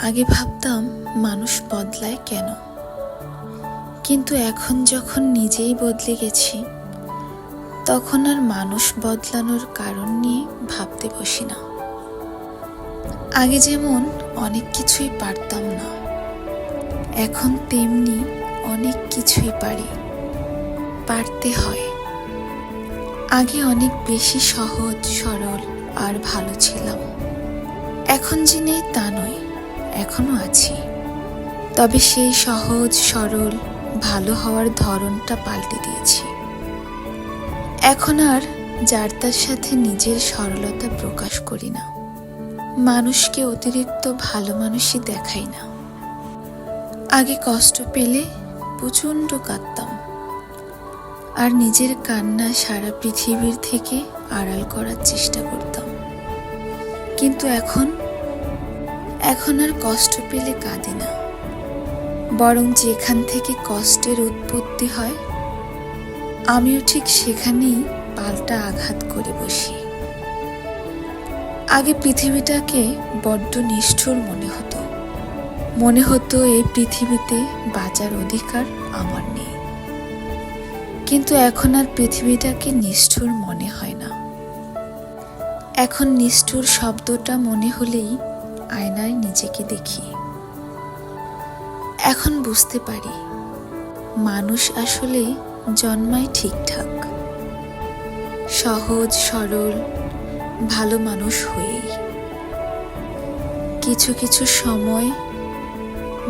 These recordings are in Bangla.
আগে ভাবতাম মানুষ বদলায় কেন, কিন্তু এখন যখন নিজেই বদলে গেছি তখন আর মানুষ বদলানোর কারণ নিয়ে ভাবতে বসি না। আগে যেমন অনেক কিছুই পারতাম না, এখন তেমনি অনেক কিছুই পারতে হয়। আগে অনেক বেশি সহজ সরল আর ভালো ছিলাম, এখন যে নেই তা নয়, এখনো আছি। তবে সেই সহজ সরল ভালো হওয়ার ধরনটা পাল্টে দিয়েছি। এখন আর যার তার সাথে নিজের সরলতা প্রকাশ করি না, মানুষকে অতিরিক্ত ভালো মানুষই দেখাই না। আগে কষ্ট পেলে প্রচণ্ড কাঁদতাম, আর নিজের কান্না সারা পৃথিবীর থেকে আড়াল করার চেষ্টা করতাম। কিন্তু এখন আর কষ্ট পেলে কাঁদি না, বরং যেখান থেকে কষ্টের উৎপত্তি হয় আমিও ঠিক সেখানেই পাল্টা আঘাত করে বসি। আগে পৃথিবীটাকে বড্ড নিষ্ঠুর মনে হতো এই পৃথিবীতে বাঁচার অধিকার আমার নেই। কিন্তু এখন আর পৃথিবীটাকে নিষ্ঠুর মনে হয় না। এখন নিষ্ঠুর শব্দটা মনে হলেই আয়নায় নিজেকে দেখি। এখন বুঝতে পারি মানুষ আসলে জন্মায় ঠিকঠাক, সহজ সরল ভালো মানুষ হয়েই। কিছু কিছু সময়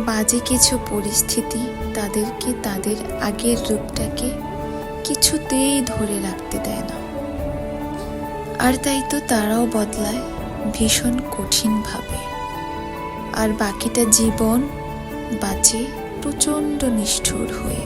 বাজে কিছু পরিস্থিতি তাদেরকে তাদের আগের রূপটাকে কিছুতেই ধরে রাখতে দেয় না, আর তাই তো তারাও বদলায় ভীষণ কঠিনভাবে, আর বাকিটা জীবন বাঁচে প্রচণ্ড নিষ্ঠুর হয়ে।